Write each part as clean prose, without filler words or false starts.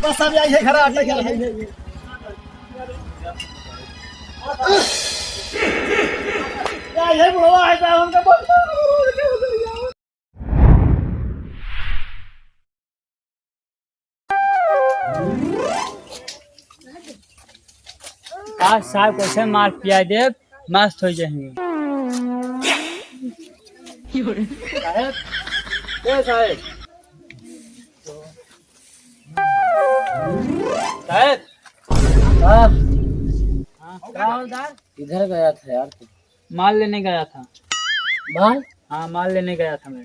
बस अब यही है घर आटे घर है यही बुढ़वा है साहब हमका आज साहब कैसे मार पिया दे मस्त हो जाएंगे। साहब ए साहब साहब हाँ इधर गया था यार तू माल लेने गया था। माल हाँ माल लेने गया था मैं।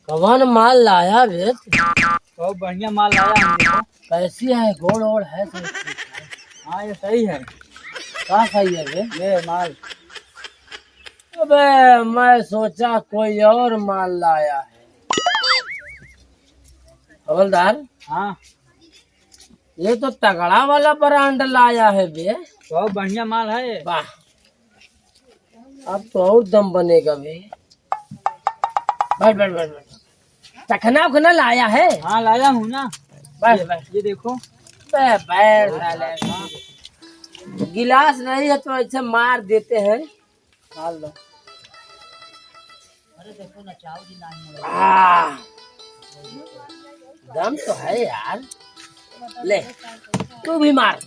कौन माल लाया बे बहुत बढ़िया माल लाया हमने तो। कैसी है गोड़ ओड़ है सब ठीक है। हाँ ये सही है। कहाँ सही है बे ये माल अबे मैं सोचा कोई और माल लाया है। हवलदार हाँ ये तो तगड़ा वाला ब्रांड लाया है बे। बहुत बढ़िया माल है ये। वाह अब तो और दम बनेगा बे। बैठ बैठ बैठ बैठ चखना उखना लाया है। हाँ लाया हूँ ना। बैठ बैठ ये देखो। बे बैठ साले। गिलास नहीं है तो ऐसे मार देते हैं। डाल दो। आह, दम तो है यार। ले तू भी मार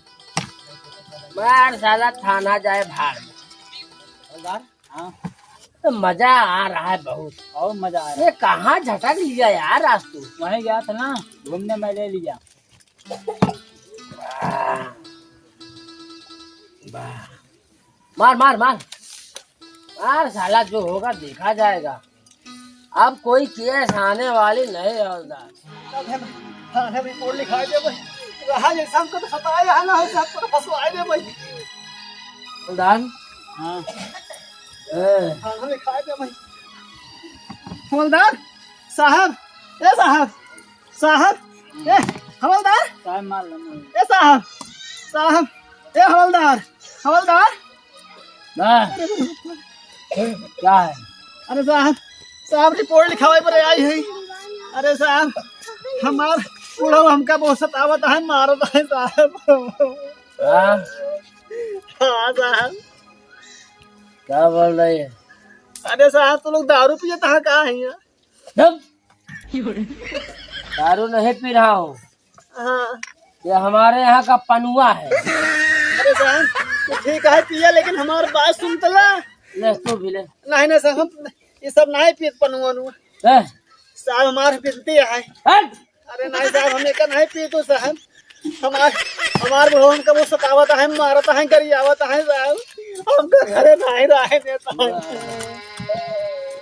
मार साला थाना जाए भाड़ में। हवलदार हाँ तो मजा आ रहा है बहुत। और मजा आ रहा ये कहाँ झटक लिया यार आज तू। है। वहीं गया था ना घूमने मैं ले लिया। वाह, वाह। मार मार मार मार साला जो होगा देखा जाएगा। अब कोई केस आने वाली नहीं है हवलदार। थाने रिपोर्ट लिखा दे भाई रहा ये शाम को तो सताया है ना सबको तो फंसवाए दे भाई हवलदार हाँ थाना लिखा दे भाई हवलदार साहब ए साहब साहब ए हवलदार साहब माल लेना। ए साहब साहब ए हवलदार हवलदार क्या है। अरे साहब साहब रिपोर्ट लिखावे पर आई है। अरे साहब हमार बूढ़ा हमका बहुत सतावत है मारत है साहब। हाँ हाँ साहब क्या बोल रही है। अरे साहब तो लोग दारू पिए कहाँ कहाँ है यहाँ? चुप। दारू नहीं पी रहा हूँ। हाँ ये हमारे यहाँ का पनुआ है। अरे साहब तो ठीक है पिया लेकिन हमारी बात सुन तला। ले तू भी ले। नहीं नहीं साहब हम ये सब नहीं पीत पनुआ नुआ ले। साहब हमारे पीते है। हट। अरे नहीं साहब हमें का नहीं पी तो साहब हमारे बड़ों का वो सतावत है मारता है गरियावत है साहब हमका घरे नहीं रहे देता है।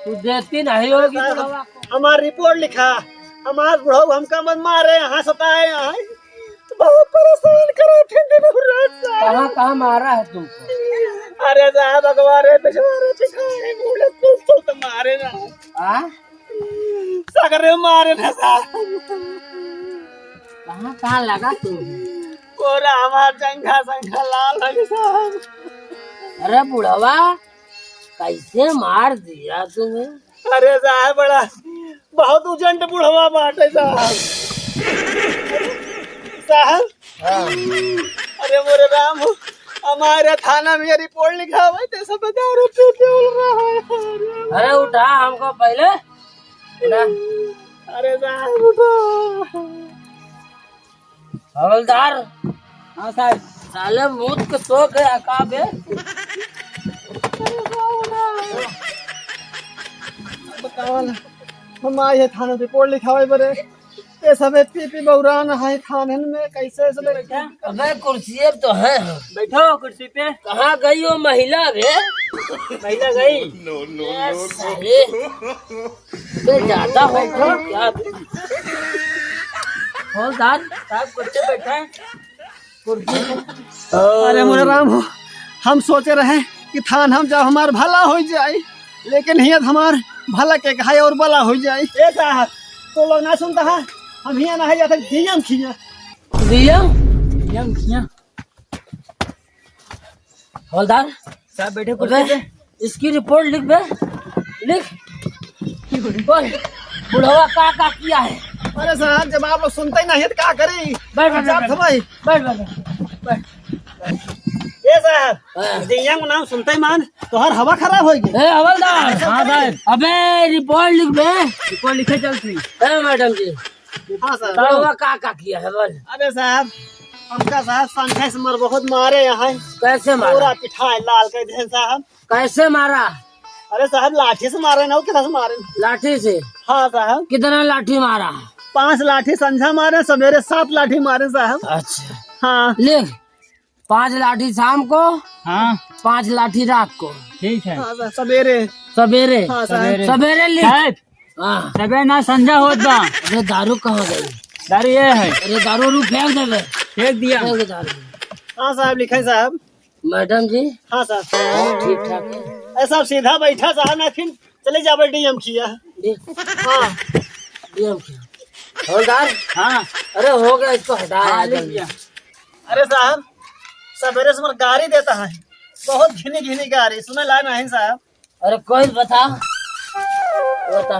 तू देती नहीं होगी साहब, बुढ़वा को। हमार रिपोर्ट लिखा हमारे बुढ़ऊ हमका मत मारे यहाँ सताए यहाँ बहुत परेशान करो ठंडी में रात साहब। कहाँ कहाँ मारा है तुमको। अरे साहब अखबारे पिछवारे चिखाए मुड़े कुछ तो मारे ना हाँ सगरे मारे ना साहब। कहाँ कहाँ लगा तू। पूरा हमार जंघा संघा लाल है साहब। अरे बुढ़वा कैसे मार दिया तुम्हें। अरे साहब बड़ा बहुत उजंड बुढ़वा बाटे साहब। साहब अरे मोरे राम हमारे थाना में रिपोर्ट लिखा हुआ है सब दारू पी के उड़ रहा है। अरे उठा हमको पहले उठा। अरे साहब उठो। हवलदार हाँ साहब साले मुँह के तो गया का बे। हम आए थाना रिपोर्ट लिखा हुआ है बरे ये सब पी बौरान है थाने में कैसे सब अबे कुर्सी तो है। बैठो कुर्सी पे। कहाँ गई वो महिला बे। महिला गई। साले बे ज्यादा हो गया क्या। हवलदार साहब कुर्सी पे बैठे। कुर्सी पे। अरे मोरे राम हम सोचे रहे कि थान हम जब हमार भला हो जाए लेकिन हियत हमार भला के कहा और भला हो जाए। ए साहब तो लोग ना सुनता है हम हिया ना है जाते डीएम खिया डीएम खिया। हवलदार साहब बैठे कुर्सी पे। इसकी रिपोर्ट लिख बे लिख। बोल बुढ़वा का किया है। अरे साहब जब आप लोग सुनते ही नहीं है तो क्या करी? बैठ बैठ जात बैठ भाई बैठ बैठ बैठ। ये साहब हाँ। दिया को नाम सुनते ही मान तो हर हवा खराब होगी। ए हवलदार, हाँ साहब, अबे रिपोर्ट लिख बे। रिपोर्ट लिखे चलती। ए मैडम जी, हाँ साहब। रउआ का किया है बोल? अरे साहब हमका साहब संख्या से मर बहुत मारे यहाँ कैसे पूरा मारा? पिठाई लाल कर दे साहब। कैसे मारा? अरे साहब लाठी से मारे ना कितना से मारे? लाठी से? हाँ साहब कितना लाठी मारा? 5 लाठी संझा मारे, सवेरे 7 लाठी मारे साहब। अच्छा हाँ लिख, 5 लाठी शाम को, हाँ 5 लाठी रात को, ठीक है हाँ साहब, सवेरे। सवेरे। हाँ साहब। सवेरे लिख। साहब, हाँ। सबे ना संजा होत बा। अरे दारू कहाँ गई? दारू ये है, अरे दारू रू फेंक देवे। फेंक दिया। फेंक दे दारू। हाँ साहब लिखे साहब। मैडम जी हाँ साहब ठीक ठाक है? ऐसा सीधा बैठा साहब ना फिर चले जावे डीएम किया। हाँ डीएम क्या? हवलदार, हाँ अरे हो गया, इसको हटा हाँ, जल्दी। लिख दिया। अरे साहब सवेरे से मर गाड़ी देता है, बहुत घिनी घिनी गाड़ी, सुने ला नहीं साहब। अरे कोई बता बता।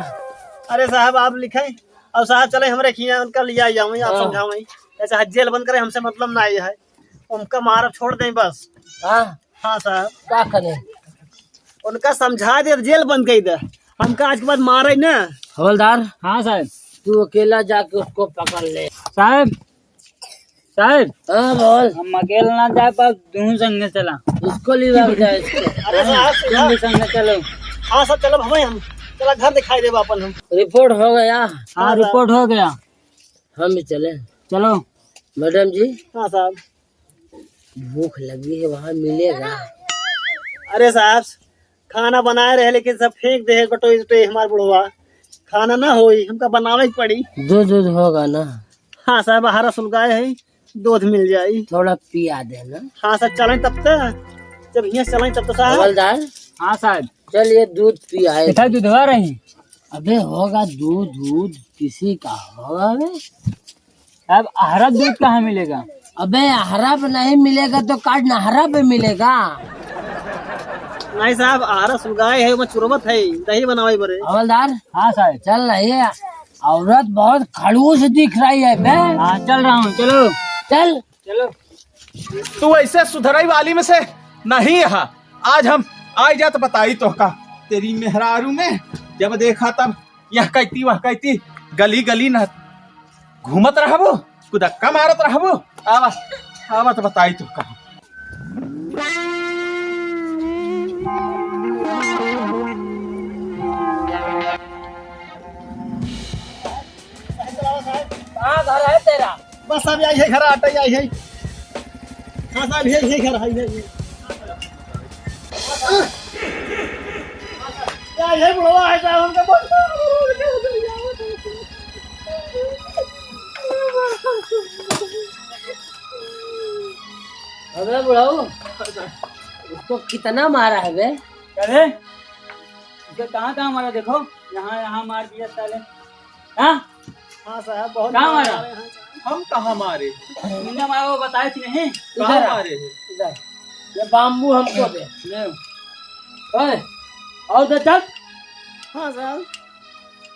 अरे साहब आप लिखे और साहब चले हमरे खिया उनका लिया जाऊँ आप हाँ। समझाऊँ। ऐसा जेल बंद करे हमसे मतलब ना है, उनका मार छोड़ दें बस। हाँ हाँ साहब क्या करे? उनका समझा दे जेल बंद कर दे, हमका आज के बाद मारे ना। हवलदार, हाँ साहब। तू अकेला जाके उसको पकड़ ले। साहब साहब, हाँ बोल। हम अकेला ना जाए पर दोनों संग चला। इसको ले जाए इसको। अरे साहब तुम भी संग चलो। हाँ सब चलो हम चला घर दिखाई दे अपन हम। रिपोर्ट हो गया? हाँ रिपोर्ट हो गया, हम भी चले। चलो। मैडम जी। हाँ साहब। भूख लगी है, वहाँ मिलेगा? अरे साहब खाना बनाए रहे लेकिन सब फेंक दे बटोई हमारे बुढ़वा, खाना ना होई हमका बनावे ही पड़ी। दूध होगा ना? हाँ साहब हरा सुलगाए है, दूध मिल जाये। थोड़ा पिया देना। हाँ सर चलें तब तक, जब यहाँ चलें तब तो साहब। हवलदार हाँ साहब। चल ये दूध पिया। कितना दूध हो रही? अबे होगा दूध किसी का होगा बे? अब हरा दूध कहाँ मिलेगा? अबे हरा पे नहीं मिलेगा तो काट नहरा पे मिलेगा। नहीं साहब हरा सुलगाए है, चुरबत है, दही बनावे बरे। हवलदार हाँ साहब। चल रही है, औरत बहुत खड़ूस दिख रही है बे। हाँ चल रहा हूँ, चलो चल चलो। तू ऐसे सुधराई वाली में से नहीं है। आज हम आ जा तो बताई तो का तेरी मेहरारू में जब देखा तब यह कहती वह कहती, गली गली न घूमत रहबो, कुदक्का मारत रहबो। आवा आवा तो बताई तो का। कहाँ घर है तेरा? बस साहब यही है घर, आटा यही है। हाँ साहब यही घर है, यही बुढ़वा है साहब हमका अबे बुढ़ाऊ, उसको कितना मारा है बे? अरे कहाँ कहाँ मारा? देखो यहाँ मार दिया साले। हाँ हाँ साहब बहुत कहाँ मारा? हम कहाँ मारे? तुमने मारा वो बताए थी नहीं? कहाँ मारे है? इधर ये बाम्बू हमको दे। ओए, और दे चल। हाँ साहब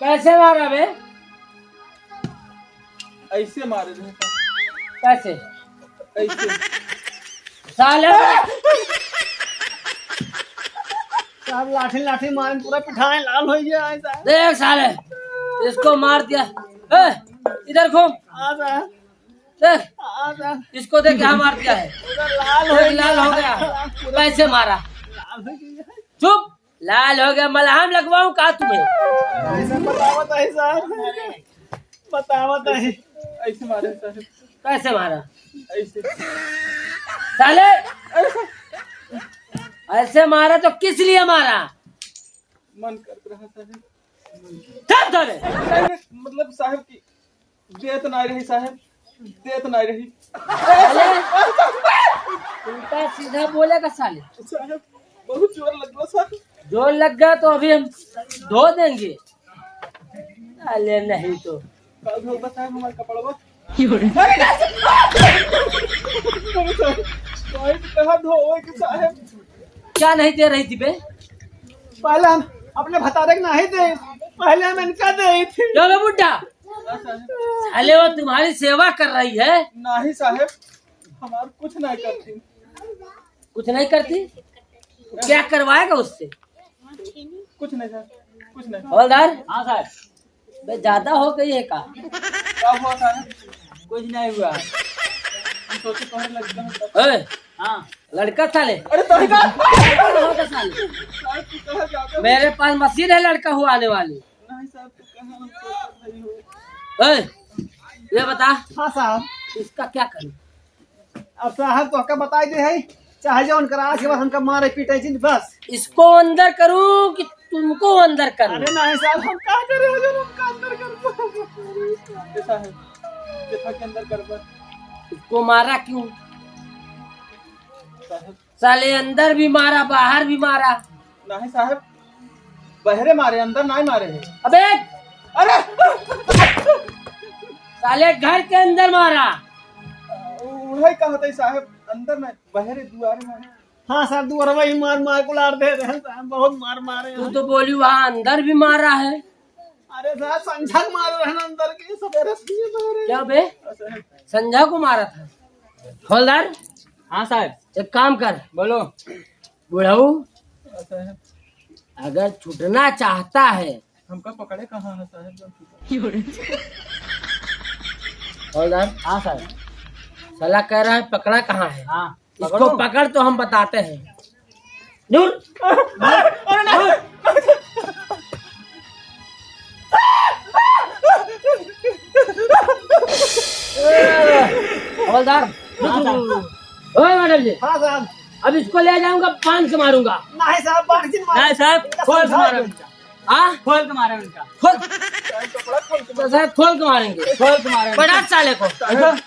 कैसे मारा बे? ऐसे मारे रहे। कैसे? ऐसे साले साहब लाठी लाठी मारे पूरा पिठाए लाल हो गया है साहब। देख साले, इसको मार दिया। ए, इधर घूम। हाँ साहब। देख हाँ साहब इसको देख क्या मार दिया है। पूरा लाल हो देख, लाल हो गया। कैसे मारा? लाल हो गया। चुप, लाल हो गया। मलहम लगवाऊं का तुम्हें? ऐसा बतावत है साहब, बतावत है। ऐसे मारे साहब, कैसे मारा? ऐसे। साले ऐसे मारा तो किस लिए मारा? मन कर रहा साहब। चल धरे। मतलब साहब की देत नहीं रही साहब, देत नहीं रही। साले उल्टा सीधा बोलेगा साले। साहब बहुत जोर लगलो साहब। जोर लग गया तो अभी हम धो देंगे। साले नहीं तो कल धोबा साहब हमारे कपड़वा। कहाँ धोए के साहब? क्या नहीं दे रही थी बे? पहले हम अपने भतारे के नहीं दे, पहले हम इनका दे थी। चलो बुड्ढा, साले वो तुम्हारी सेवा कर रही है, नहीं साहब, हमार कुछ नहीं करती। कुछ नहीं करती, क्या करवाएगा उससे? कुछ नहीं सर, कुछ नहीं। हवलदार, हाँ साहब, बे ज्यादा हो गई है का? क्या हुआ साहब? कुछ नहीं हुआ। हम सोचे तुम्हारे लड़का है। ओए, हाँ लड़का साले अरे तो का होगा साले, साहब तू कहाँ जाते हो? मेरे पास मशीन है लड़का हुआ आने वाली। नहीं साहब, तू कहाँ, हम सोच रही हो। ओए, ये बता हाँ साहब, इसका क्या करूं? अब साहब तो का बताई दे है, चाहे जौन करा के बाद हमका मारे पीटे जी बस। इसको अंदर करूं कि तुमको अंदर करूं? अरे नहीं साहब, हम का करे हो जो हमका अंदर कर। ये साहब, देखा के अंदर कर बस। इसको मारा क्यों? साहब साले अंदर भी मारा, बाहर भी मारा। नहीं साहब, बहरे मारे, अंदर नहीं मारे हैं। अबे अरे साले घर के अंदर मारा। उड़ाई कहा था साहब, अंदर नहीं, बहरे दुआरे मारे। हाँ साहब, दुआर वही मार मार को लार दे रहे हैं साहब, बहुत मार मारे तू हैं। तो बोली वहाँ अंदर भी मारा है। अरे साहब संझक मार रहे हैं अंदर के सवेरे से बहरे। क्या बे, संजय को मारा था? हवलदार, हाँ साहब, एक काम कर, बोलो। बुढ़ऊ साहब अगर छूटना चाहता है, हमका पकड़े कहाँ है साहब? हवलदार, हाँ साहब, साला कह रहा है पकड़ा कहाँ है। हाँ इसको पकड़ तो हम बताते हैं। दूर हवलदार, ओए मैडम जी, हाँ साहब, अब इसको ले जाऊंगा, बांध के मारूंगा। नहीं साहब, बाढ़ जी मार। नहीं साहब, खोल के मारे उनका, हाँ, खोल के मारे उनका, खोल तो साहब, खोल के मारेंगे। खोल के मारे उनका। बड़ा साले को। साहब,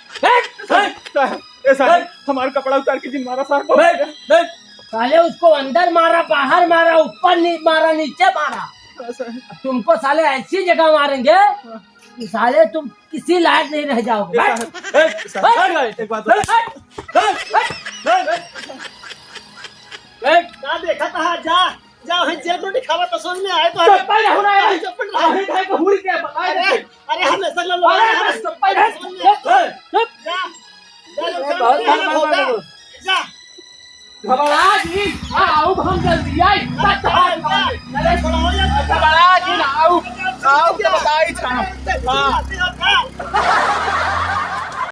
ए साहब, हमारा कपड़ा उतार के जिन मारा साहब। बैठ। साले उसको अंदर मारा, बाहर मारा, ऊपर मारा, नीचे मारा। तुमको साले ऐसी जगह मारेंगे कि साले तुम किसी लायक नहीं रह जाओगे। एक बात ना देखा था, जा जा वहीं जेल में दिखावा तो समझ में आए तो। चप्पल हो रहा है, अरे हम ऐसा लो जा घबरा जी, आओ हम जल्दी आई। बड़ा जी आओ आओ, बताई था। हाँ